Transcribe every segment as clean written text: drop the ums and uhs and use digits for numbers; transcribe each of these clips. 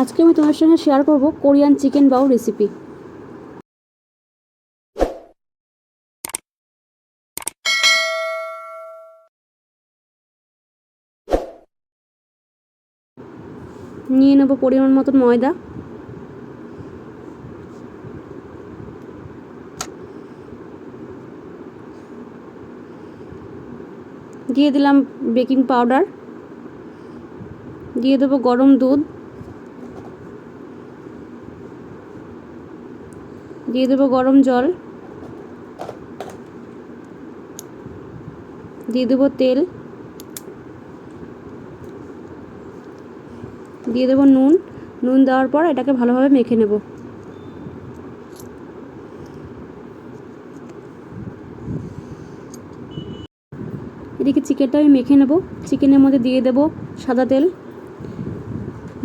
আজকে আমি তোমার সঙ্গে শেয়ার করব কোরিয়ান চিকেন বাও রেসিপি। নিয়ে নেব পরিমাণ মতন ময়দা, দিয়ে দিলাম বেকিং পাউডার, দিয়ে দেবো গরম দুধ, দিয়ে দেবো গরম জল, দিয়ে দেবো তেল, দিয়ে দেবো নুন। নুন দেওয়ার পর এটাকে ভালোভাবে মেখে নেব। এদিকে চিকেনটা আমি মেখে নেব। চিকেনের মধ্যে দিয়ে দেব সাদা তেল,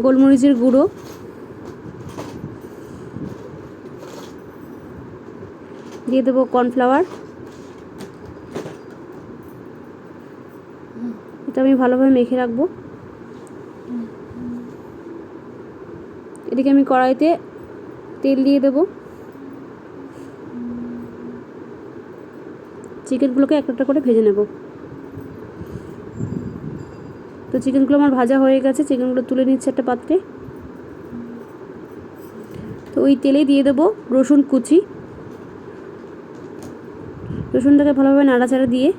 গোলমরিচের গুঁড়ো, দিয়ে দেবো কর্নফ্লাওয়ার। এটা আমি ভালোভাবে মেখে রাখবো। এদিকে আমি কড়াইতে তেল দিয়ে দেবো। চিকেনগুলোকে একটা একটা করে ভেজে নেব। তো চিকেনগুলো আমার ভাজা হয়ে গেছে, চিকেনগুলো তুলে নিচ্ছে একটা পাত্রে। তো ওই তেলেই দিয়ে দেবো রসুন কুচি। রসুনটাকে ভালোভাবে নাড়াচাড়া দিয়ে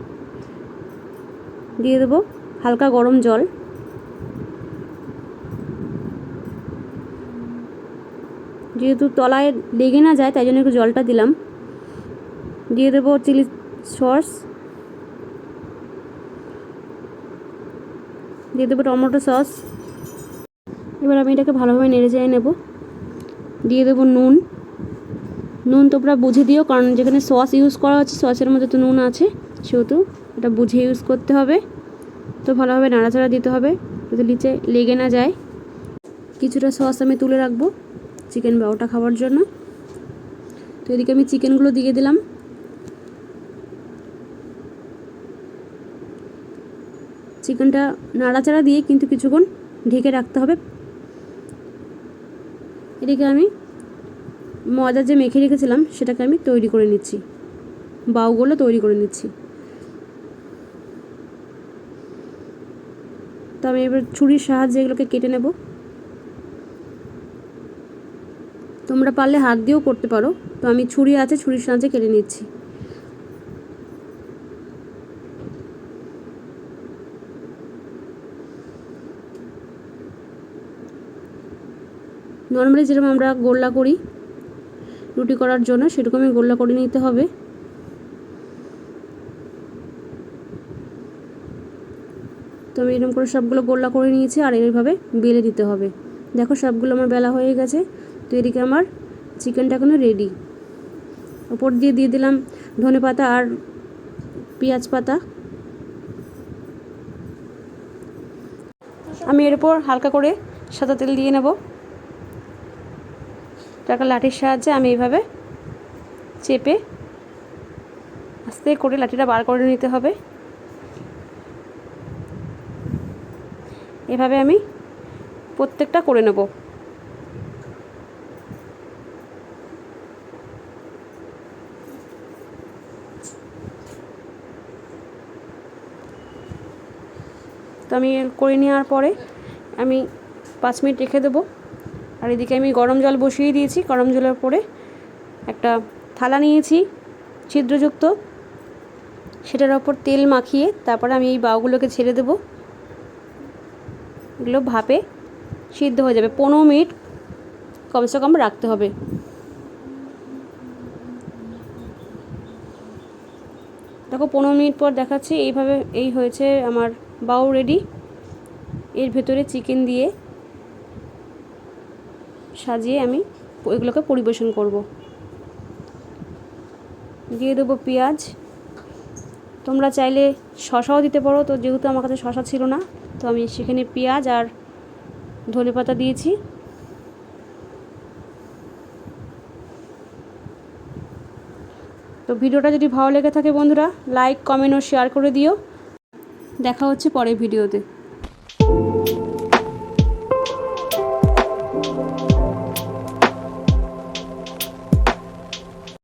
দেবো হালকা গরম জল। যেহেতু তলায় লেগে না যায় তাই জন্য একটু জলটা দিলাম। দিয়ে দেবো চিলি সস, দিয়ে দেবো টমেটো সস। এবার আমি এটাকে ভালোভাবে নেড়ে চেড়ে নেব। দিয়ে দেবো নুন। নুন তোমরা বুঝে দিও, কারণ যেখানে সস ইউজ করা হচ্ছে সসের মধ্যে তো নুন আছে, সেহেতু এটা বুঝে ইউজ করতে হবে। তো ভালোভাবে নাড়াচাড়া দিতে হবে যাতে নিচে লেগে না যায়। কিছুটা সস আমি তুলে রাখবো চিকেন বাওটা খাওয়ার জন্য। তো এদিকে আমি চিকেনগুলো দিয়ে দিলাম। চিকেনটা নাড়াচাড়া দিয়ে কিন্তু কিছুক্ষণ ঢেকে রাখতে হবে। এদিকে আমি ময়দা যে মেখে রেখেছিলাম সেটাকে আমি তৈরি করে নিচ্ছি, বাউগুলো তৈরি করে নিচ্ছি। তো আমি এবার ছুরির সাহায্যে এগুলোকে কেটে নেব। তোমরা পারলে হাত দিয়েও করতে পারো, তো আমি ছুরি আছে, ছুরির সাহায্যে কেটে নিচ্ছি। নর্মালি যেরকম আমরা গোল্লা করি রুটি করার জন্য, সেরকমই গোল্লা করে নিতে হবে। তো আমি এরকম করে সবগুলো গোল্লা করে নিয়েছি আর এইভাবে বেলে দিতে হবে। দেখো সবগুলো আমার বেলা হয়ে গেছে। তো এদিকে আমার চিকেনটা এখনো রেডি। ওপর দিয়ে দিয়ে দিলাম ধনে পাতা আর পেঁয়াজ পাতা। আমি এর উপর হালকা করে সাদা তেল দিয়ে নেব। একটা লাঠির সাহায্যে আমি এইভাবে চেপে আস্তে করে লাঠিটা বার করে নিতে হবে। এভাবে আমি প্রত্যেকটা করে নেব। তো আমি করে নেওয়ার পরে আমি 5 মিনিট রেখে দেবো। আর এদিকে আমি গরম জল বসিয়ে দিয়েছি। গরম জলের পরে একটা থালা নিয়েছি ছিদ্রযুক্ত, সেটার ওপর তেল মাখিয়ে তারপরে আমি এই বাউগুলোকে ছেড়ে দেবো। এগুলো ভাপে সিদ্ধ হয়ে যাবে। 15 মিনিট কমসে কম রাখতে হবে। দেখো 15 মিনিট পর দেখাচ্ছি, এইভাবে এই হয়েছে আমার বাউ রেডি। এর ভেতরে চিকেন দিয়ে সাজিয়ে আমি এগুলোকে পরিবেশন করব। দিয়ে দেবো পেঁয়াজ। তোমরা চাইলে শসাও দিতে পারো, তো যেহেতু আমার কাছে শসা ছিল না তো আমি সেখানে পেঁয়াজ আর ধনেপাতা দিয়েছি। তো ভিডিওটা যদি ভালো লেগে থাকে বন্ধুরা লাইক কমেন্ট ও শেয়ার করে দিও। দেখা হচ্ছে পরের ভিডিওতে।